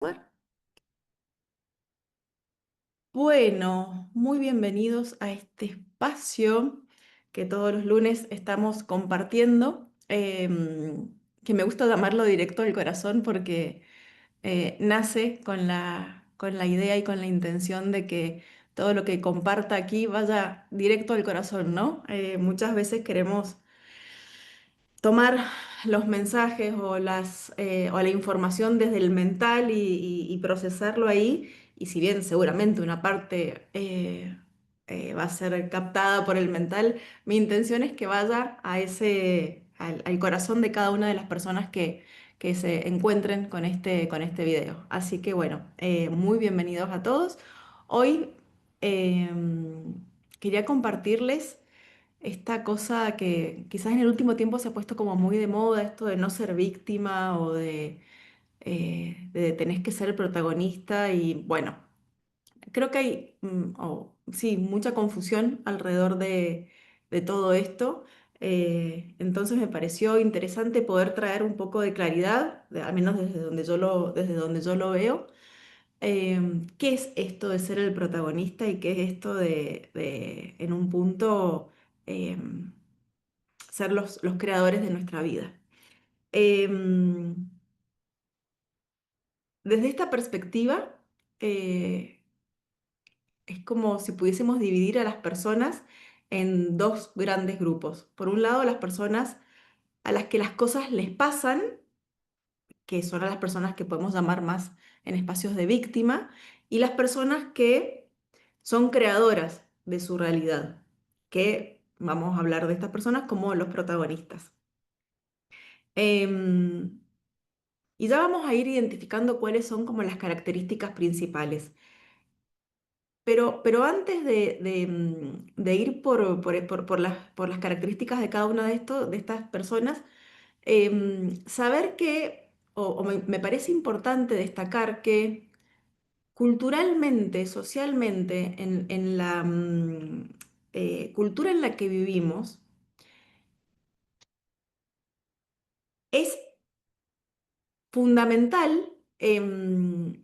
Bueno, bueno, muy bienvenidos a este espacio que todos los lunes estamos compartiendo, que me gusta llamarlo directo al corazón porque nace con la idea y con la intención de que todo lo que comparta aquí vaya directo al corazón, ¿no? Muchas veces queremos tomar los mensajes o la información desde el mental y procesarlo ahí. Y si bien seguramente una parte va a ser captada por el mental, mi intención es que vaya al corazón de cada una de las personas que se encuentren con este video. Así que bueno, muy bienvenidos a todos. Hoy quería compartirles esta cosa que quizás en el último tiempo se ha puesto como muy de moda, esto de no ser víctima o de tenés que ser el protagonista. Y bueno, creo que hay sí, mucha confusión alrededor de todo esto. Entonces me pareció interesante poder traer un poco de claridad, al menos desde donde yo lo veo. ¿Qué es esto de ser el protagonista y qué es esto en un punto, em, ser los creadores de nuestra vida? Em, Desde esta perspectiva, eh, es como si pudiésemos dividir a las personas en dos grandes grupos. Por un lado, las personas a las que las cosas les pasan, que son a las personas que podemos llamar más en espacios de víctima, y las personas que son creadoras de su realidad, que vamos a hablar de estas personas como los protagonistas. Em, y ya vamos a ir identificando cuáles son como las características principales. Pero antes de ir por las características de cada una de estas personas, saber que, o me parece importante destacar que culturalmente, socialmente, en la cultura en la que vivimos, es fundamental el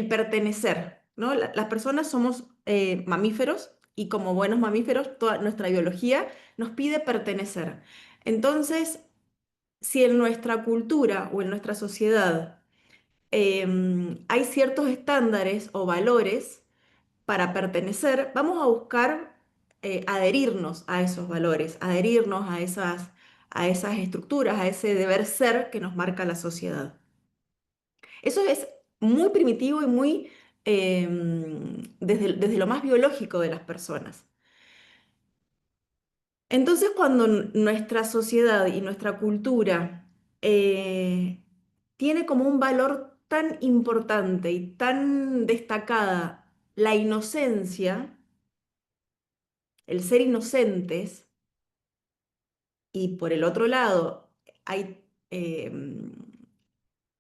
pertenecer, ¿no? Las personas somos mamíferos y como buenos mamíferos, toda nuestra biología nos pide pertenecer. Entonces, si en nuestra cultura o en nuestra sociedad hay ciertos estándares o valores para pertenecer, vamos a buscar adherirnos a esos valores, adherirnos a esas estructuras, a ese deber ser que nos marca la sociedad. Eso es muy primitivo y muy desde lo más biológico de las personas. Entonces, cuando nuestra sociedad y nuestra cultura tiene como un valor tan importante y tan destacada la inocencia, el ser inocentes, y por el otro lado hay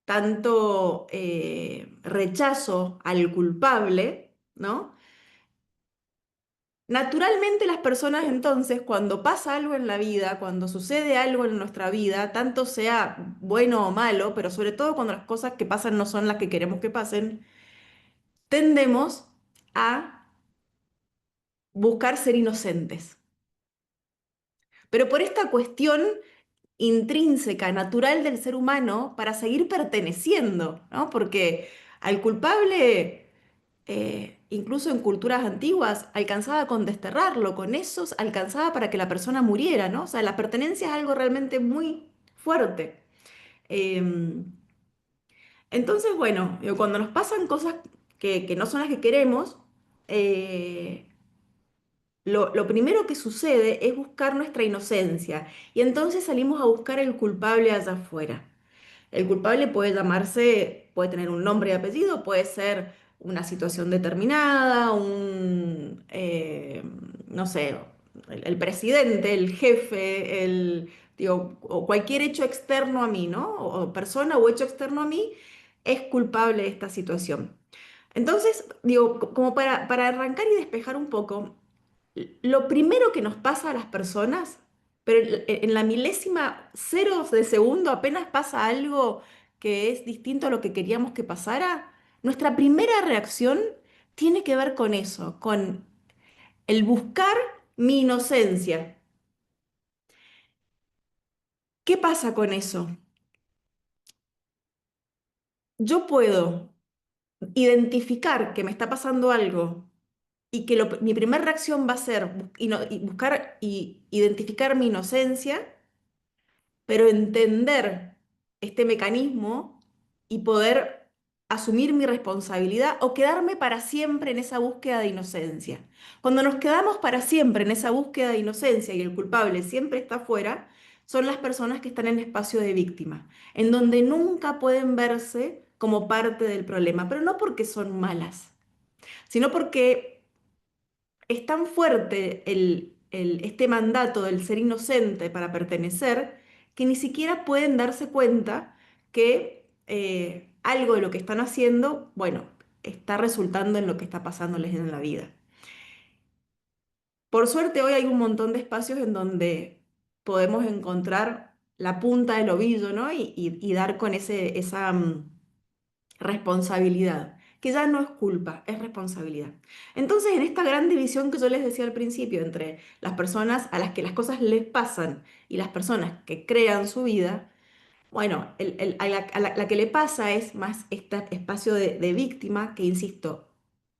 tanto rechazo al culpable, ¿no? Naturalmente las personas entonces, cuando pasa algo en la vida, cuando sucede algo en nuestra vida, tanto sea bueno o malo, pero sobre todo cuando las cosas que pasan no son las que queremos que pasen, tendemos a buscar ser inocentes. Pero por esta cuestión intrínseca, natural del ser humano, para seguir perteneciendo, ¿no? Porque al culpable, incluso en culturas antiguas, alcanzaba con desterrarlo, con esos alcanzaba para que la persona muriera, ¿no? O sea, la pertenencia es algo realmente muy fuerte. Em, entonces, bueno, digo, cuando nos pasan cosas que no son las que queremos, eh, lo primero que sucede es buscar nuestra inocencia y entonces salimos a buscar el culpable allá afuera. El culpable puede llamarse, puede tener un nombre y apellido, puede ser una situación determinada, no sé, el presidente, el jefe, digo, o cualquier hecho externo a mí, ¿no? O persona o hecho externo a mí es culpable de esta situación. Entonces, digo, como para arrancar y despejar un poco, lo primero que nos pasa a las personas, pero en la milésima ceros de segundo apenas pasa algo que es distinto a lo que queríamos que pasara, nuestra primera reacción tiene que ver con eso, con el buscar mi inocencia. ¿Qué pasa con eso? Yo puedo identificar que me está pasando algo y que mi primera reacción va a ser y buscar y identificar mi inocencia, pero entender este mecanismo y poder asumir mi responsabilidad o quedarme para siempre en esa búsqueda de inocencia. Cuando nos quedamos para siempre en esa búsqueda de inocencia y el culpable siempre está afuera, son las personas que están en espacio de víctima, en donde nunca pueden verse como parte del problema, pero no porque son malas, sino porque es tan fuerte este mandato del ser inocente para pertenecer que ni siquiera pueden darse cuenta que algo de lo que están haciendo, bueno, está resultando en lo que está pasándoles en la vida. Por suerte hoy hay un montón de espacios en donde podemos encontrar la punta del ovillo, ¿no? Y dar con esa responsabilidad, que ya no es culpa, es responsabilidad. Entonces, en esta gran división que yo les decía al principio entre las personas a las que las cosas les pasan y las personas que crean su vida, bueno, a la que le pasa es más este espacio de víctima que, insisto,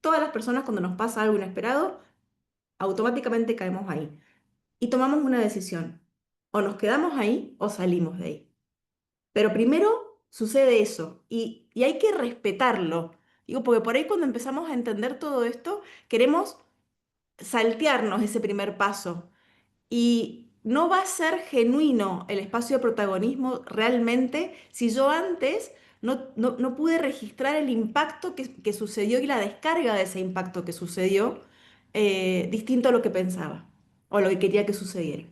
todas las personas cuando nos pasa algo inesperado, automáticamente caemos ahí y tomamos una decisión. O nos quedamos ahí o salimos de ahí. Pero primero sucede eso y hay que respetarlo. Digo, porque por ahí cuando empezamos a entender todo esto, queremos saltearnos ese primer paso y no va a ser genuino el espacio de protagonismo realmente si yo antes no pude registrar el impacto que sucedió y la descarga de ese impacto que sucedió distinto a lo que pensaba o lo que quería que sucediera.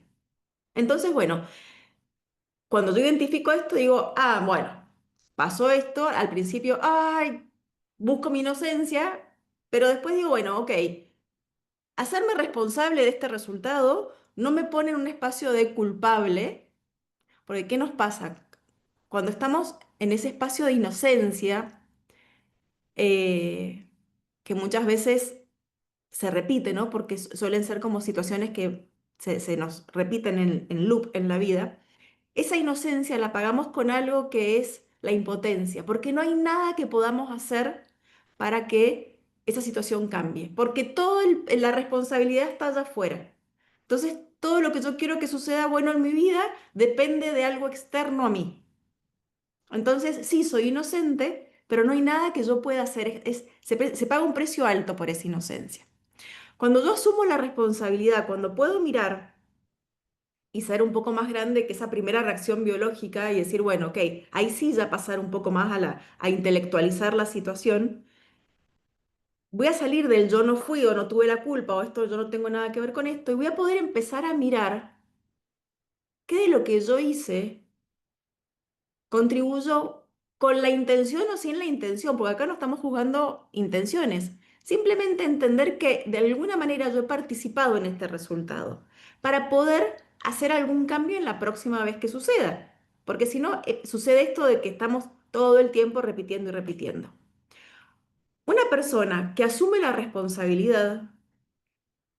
Entonces, bueno. Cuando yo identifico esto, digo, ah, bueno, pasó esto, al principio, ay, busco mi inocencia, pero después digo, bueno, ok, hacerme responsable de este resultado no me pone en un espacio de culpable, porque ¿qué nos pasa? Cuando estamos en ese espacio de inocencia, eh, que muchas veces se repite, ¿no? Porque suelen ser como situaciones que se nos repiten en loop en la vida. Esa inocencia la pagamos con algo que es la impotencia, porque no hay nada que podamos hacer para que esa situación cambie, porque la responsabilidad está allá afuera. Entonces, todo lo que yo quiero que suceda bueno en mi vida depende de algo externo a mí. Entonces, sí, soy inocente, pero no hay nada que yo pueda hacer. Se paga un precio alto por esa inocencia. Cuando yo asumo la responsabilidad, cuando puedo mirar y ser un poco más grande que esa primera reacción biológica y decir, bueno, ok, ahí sí ya pasar un poco más a intelectualizar la situación, voy a salir del yo no fui o no tuve la culpa o esto yo no tengo nada que ver con esto y voy a poder empezar a mirar qué de lo que yo hice contribuyó con la intención o sin la intención, porque acá no estamos juzgando intenciones. Simplemente entender que de alguna manera yo he participado en este resultado para poder hacer algún cambio en la próxima vez que suceda. Porque si no, sucede esto de que estamos todo el tiempo repitiendo y repitiendo. Una persona que asume la responsabilidad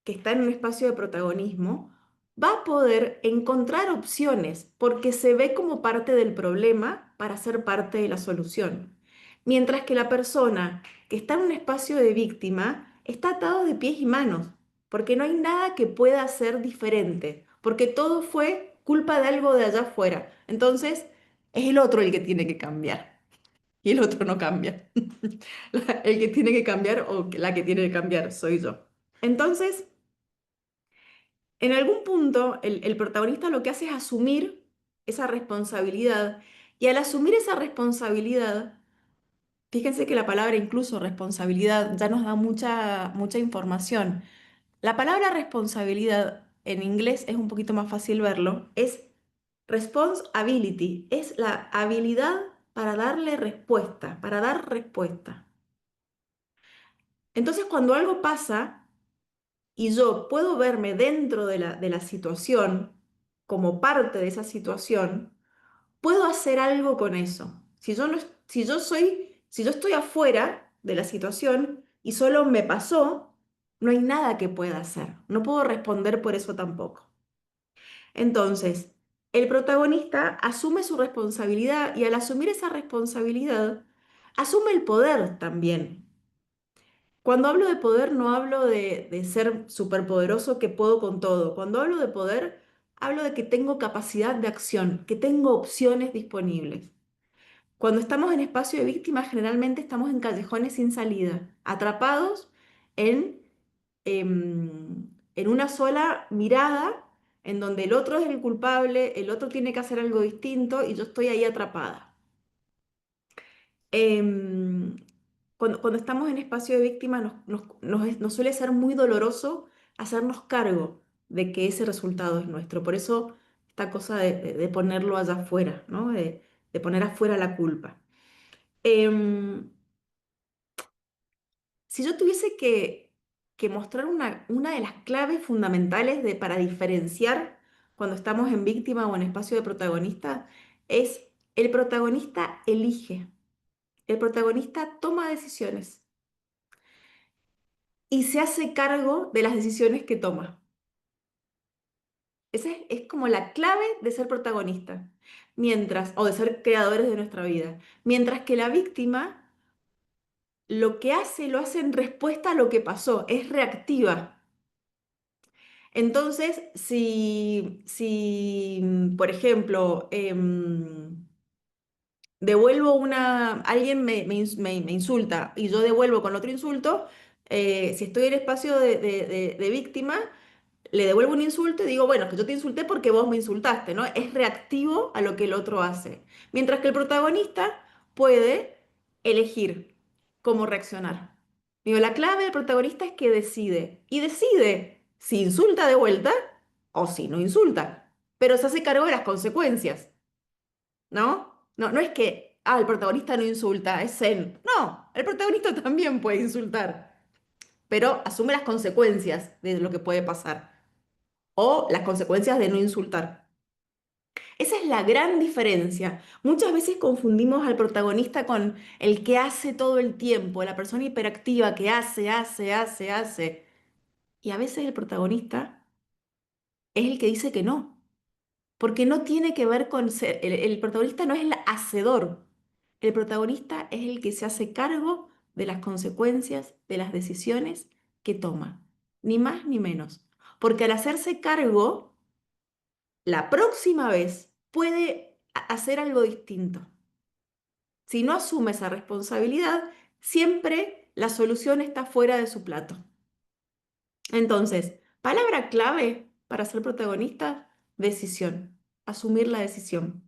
que está en un espacio de protagonismo, va a poder encontrar opciones porque se ve como parte del problema para ser parte de la solución. Mientras que la persona que está en un espacio de víctima está atado de pies y manos, porque no hay nada que pueda ser diferente, porque todo fue culpa de algo de allá afuera. Entonces, es el otro el que tiene que cambiar y el otro no cambia. El que tiene que cambiar o la que tiene que cambiar soy yo. Entonces, en algún punto, el protagonista lo que hace es asumir esa responsabilidad y al asumir esa responsabilidad, fíjense que la palabra incluso responsabilidad ya nos da mucha información. La palabra responsabilidad en inglés es un poquito más fácil verlo, es responsibility, es la habilidad para darle respuesta, para dar respuesta. Entonces, cuando algo pasa, y yo puedo verme dentro de la situación, como parte de esa situación, puedo hacer algo con eso. Si yo no, si yo estoy afuera de la situación y solo me pasó, no hay nada que pueda hacer. No puedo responder por eso tampoco. Entonces, el protagonista asume su responsabilidad y al asumir esa responsabilidad, asume el poder también. Cuando hablo de poder, no hablo de ser superpoderoso que puedo con todo. Cuando hablo de poder, hablo de que tengo capacidad de acción, que tengo opciones disponibles. Cuando estamos en espacio de víctimas, generalmente estamos en callejones sin salida, atrapados en, en una sola mirada, en donde el otro es el culpable, el otro tiene que hacer algo distinto y yo estoy ahí atrapada. Em, cuando estamos en espacio de víctimas, nos suele ser muy doloroso hacernos cargo de que ese resultado es nuestro. Por eso esta cosa de ponerlo allá afuera, ¿no? De poner afuera la culpa. Em, si yo tuviese que mostrar una de las claves fundamentales para diferenciar cuando estamos en víctima o en espacio de protagonista, es el protagonista elige, el protagonista toma decisiones y se hace cargo de las decisiones que toma. Esa es como la clave de ser protagonista, o de ser creadores de nuestra vida. Mientras que la víctima lo que hace, lo hace en respuesta a lo que pasó, es reactiva. Entonces, si por ejemplo, alguien me insulta y yo devuelvo con otro insulto, si estoy en espacio de víctima, le devuelvo un insulto y digo, bueno, es que yo te insulté porque vos me insultaste, ¿no? Es reactivo a lo que el otro hace. Mientras que el protagonista puede elegir cómo reaccionar. Digo, la clave del protagonista es que decide. Y decide si insulta de vuelta o si no insulta. Pero se hace cargo de las consecuencias, ¿no? No es que, el protagonista no insulta, es zen. No, el protagonista también puede insultar, pero asume las consecuencias de lo que puede pasar o las consecuencias de no insultar. Esa es la gran diferencia. Muchas veces confundimos al protagonista con el que hace todo el tiempo, la persona hiperactiva que hace. Y a veces el protagonista es el que dice que no, porque no tiene que ver con ser, el protagonista no es el hacedor, el protagonista es el que se hace cargo de las consecuencias de las decisiones que toma, ni más ni menos. Porque al hacerse cargo, la próxima vez puede hacer algo distinto. Si no asume esa responsabilidad, siempre la solución está fuera de su plato. Entonces, palabra clave para ser protagonista, decisión, asumir la decisión.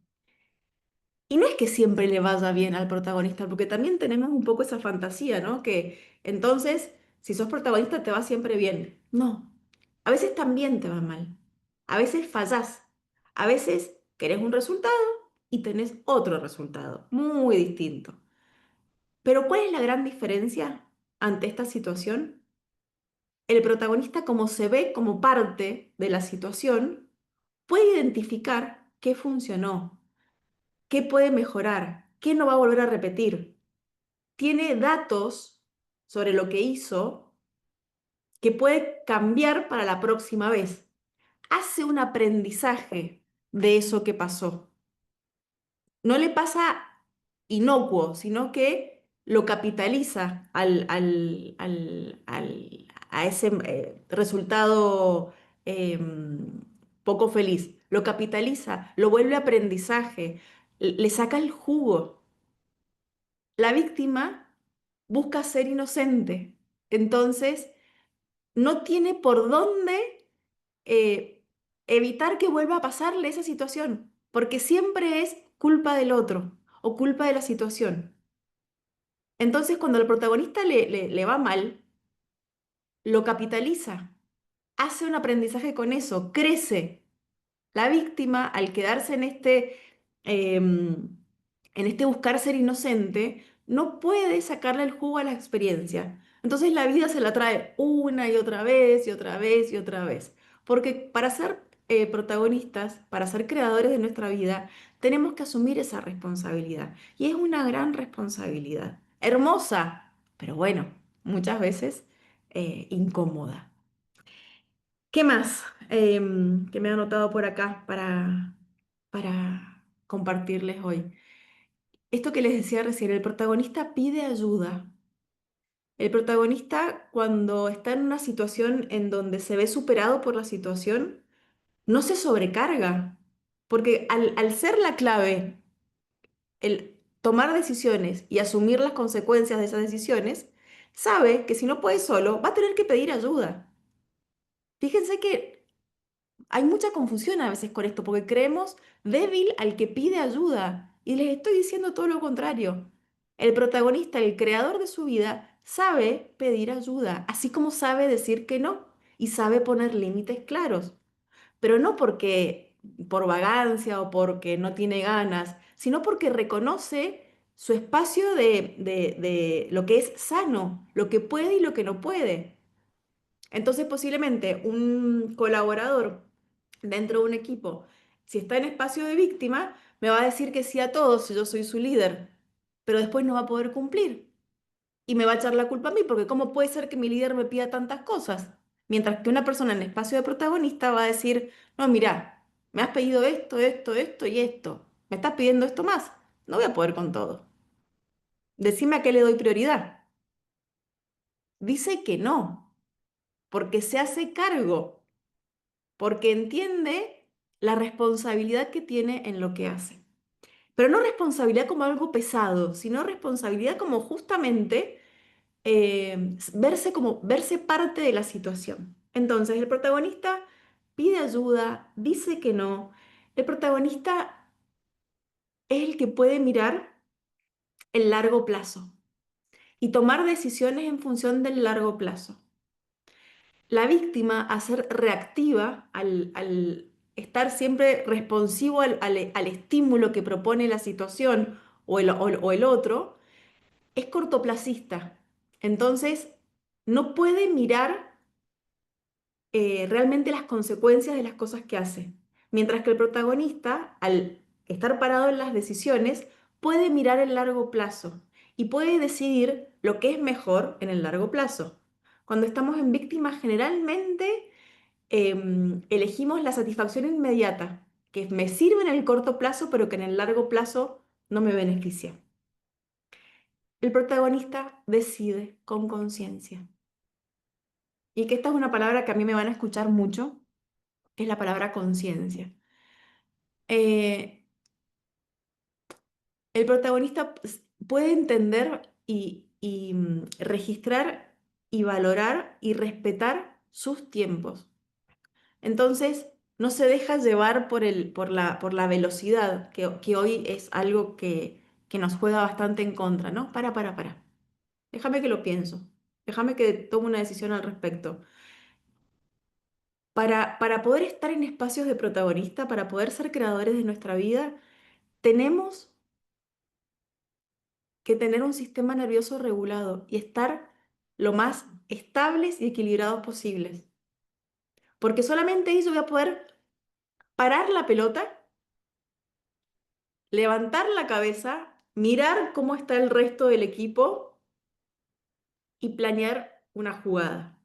Y no es que siempre le vaya bien al protagonista, porque también tenemos un poco esa fantasía, ¿no? Que entonces, si sos protagonista, te va siempre bien. No, a veces también te va mal. A veces fallás. A veces querés un resultado y tenés otro resultado, muy distinto. Pero ¿cuál es la gran diferencia ante esta situación? El protagonista, como se ve como parte de la situación, puede identificar qué funcionó, qué puede mejorar, qué no va a volver a repetir. Tiene datos sobre lo que hizo que puede cambiar para la próxima vez. Hace un aprendizaje de eso que pasó. No le pasa inocuo, sino que lo capitaliza a ese resultado poco feliz. Lo capitaliza, lo vuelve aprendizaje, le saca el jugo. La víctima busca ser inocente, entonces no tiene por dónde eh, evitar que vuelva a pasarle esa situación, porque siempre es culpa del otro o culpa de la situación. Entonces, cuando al protagonista le va mal, lo capitaliza, hace un aprendizaje con eso, crece. La víctima, al quedarse en este buscar ser inocente, no puede sacarle el jugo a la experiencia. Entonces la vida se la trae una y otra vez y otra vez y otra vez. Porque para ser protagonistas, para ser creadores de nuestra vida, tenemos que asumir esa responsabilidad. Y es una gran responsabilidad. Hermosa, pero bueno, muchas veces incómoda. ¿Qué más que me he anotado por acá para compartirles hoy? Esto que les decía recién, el protagonista pide ayuda. El protagonista, cuando está en una situación en donde se ve superado por la situación, no se sobrecarga, porque al ser la clave el tomar decisiones y asumir las consecuencias de esas decisiones, sabe que si no puede solo, va a tener que pedir ayuda. Fíjense que hay mucha confusión a veces con esto, porque creemos débil al que pide ayuda. Y les estoy diciendo todo lo contrario. El protagonista, el creador de su vida, sabe pedir ayuda, así como sabe decir que no y sabe poner límites claros. Pero no porque por vagancia o porque no tiene ganas, sino porque reconoce su espacio de lo que es sano, lo que puede y lo que no puede. Entonces, posiblemente un colaborador dentro de un equipo, si está en espacio de víctima, me va a decir que sí a todos si yo soy su líder, pero después no va a poder cumplir y me va a echar la culpa a mí, porque ¿cómo puede ser que mi líder me pida tantas cosas? Mientras que una persona en espacio de protagonista va a decir, no, mira, me has pedido esto, esto, esto y esto, me estás pidiendo esto más, no voy a poder con todo. Decime a qué le doy prioridad. Dice que no, porque se hace cargo, porque entiende la responsabilidad que tiene en lo que hace. Pero no responsabilidad como algo pesado, sino responsabilidad como justamente verse parte de la situación. Entonces, el protagonista pide ayuda, dice que no. El protagonista es el que puede mirar el largo plazo y tomar decisiones en función del largo plazo. La víctima, a ser reactiva, al estar siempre responsivo al estímulo que propone la situación o el otro, es cortoplacista. Entonces, no puede mirar realmente las consecuencias de las cosas que hace. Mientras que el protagonista, al estar parado en las decisiones, puede mirar el largo plazo y puede decidir lo que es mejor en el largo plazo. Cuando estamos en víctimas, generalmente elegimos la satisfacción inmediata, que me sirve en el corto plazo, pero que en el largo plazo no me beneficia. El protagonista decide con conciencia. Y que esta es una palabra que a mí me van a escuchar mucho, es la palabra conciencia. Eh, el protagonista puede entender y registrar y valorar y respetar sus tiempos. Entonces, no se deja llevar por la velocidad, que hoy es algo que nos juega bastante en contra, ¿no? Para. Déjame que lo pienso. Déjame que tome una decisión al respecto. Para poder estar en espacios de protagonista, para poder ser creadores de nuestra vida, tenemos que tener un sistema nervioso regulado y estar lo más estables y equilibrados posibles. Porque solamente ahí yo voy a poder parar la pelota, levantar la cabeza, mirar cómo está el resto del equipo y planear una jugada.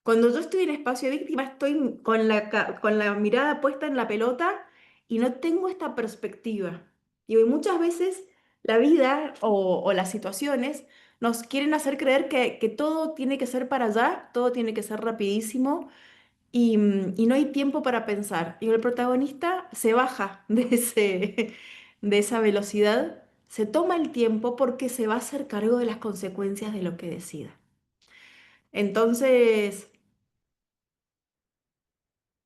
Cuando yo estoy en espacio de víctima, estoy con la mirada puesta en la pelota y no tengo esta perspectiva. Y hoy muchas veces la vida o las situaciones nos quieren hacer creer que todo tiene que ser para allá, todo tiene que ser rapidísimo y no hay tiempo para pensar. Y el protagonista se baja de esa velocidad, se toma el tiempo porque se va a hacer cargo de las consecuencias de lo que decida. Entonces,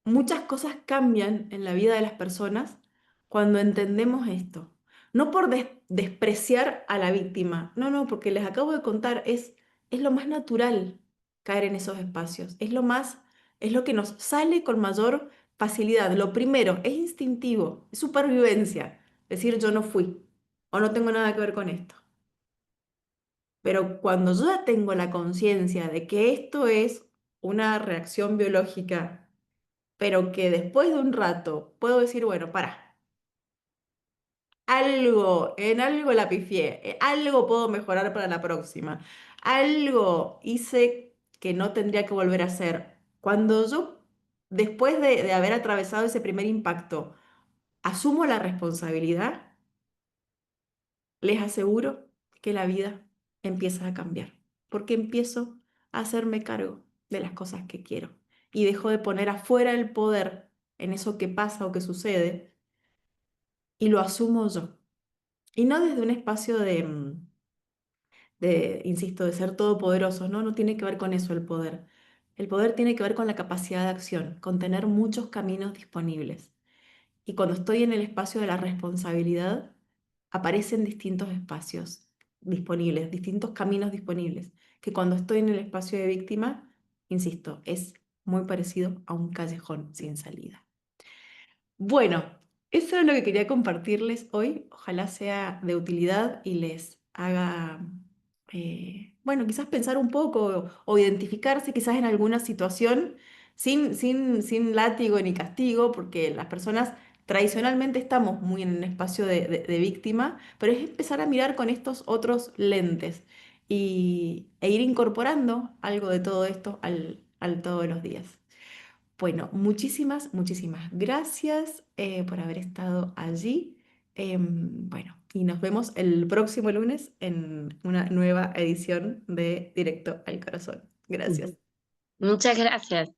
muchas cosas cambian en la vida de las personas cuando entendemos esto. No por despreciar a la víctima, no, porque les acabo de contar, es lo más natural caer en esos espacios, es lo que nos sale con mayor facilidad. Lo primero, es instintivo, es supervivencia, decir yo no fui o no tengo nada que ver con esto. Pero cuando yo ya tengo la conciencia de que esto es una reacción biológica pero que después de un rato puedo decir, bueno, para, en algo la pifié, algo puedo mejorar para la próxima, algo hice que no tendría que volver a hacer. Cuando yo, después de haber atravesado ese primer impacto, asumo la responsabilidad, les aseguro que la vida empieza a cambiar, porque empiezo a hacerme cargo de las cosas que quiero y dejo de poner afuera el poder en eso que pasa o que sucede y lo asumo yo. Y no desde un espacio insisto, de ser todopoderoso, ¿no? No tiene que ver con eso el poder. El poder tiene que ver con la capacidad de acción, con tener muchos caminos disponibles. Y cuando estoy en el espacio de la responsabilidad, aparecen distintos espacios disponibles, distintos caminos disponibles, que cuando estoy en el espacio de víctima, insisto, es muy parecido a un callejón sin salida. Bueno, eso es lo que quería compartirles hoy. Ojalá sea de utilidad y les haga, bueno, quizás pensar un poco o identificarse quizás en alguna situación sin látigo ni castigo, porque las personas tradicionalmente estamos muy en un espacio de víctima, pero es empezar a mirar con estos otros lentes e ir incorporando algo de todo esto al todos los días. Bueno, muchísimas gracias por haber estado allí. Bueno, y nos vemos el próximo lunes en una nueva edición de Directo al Corazón. Gracias. Muchas gracias.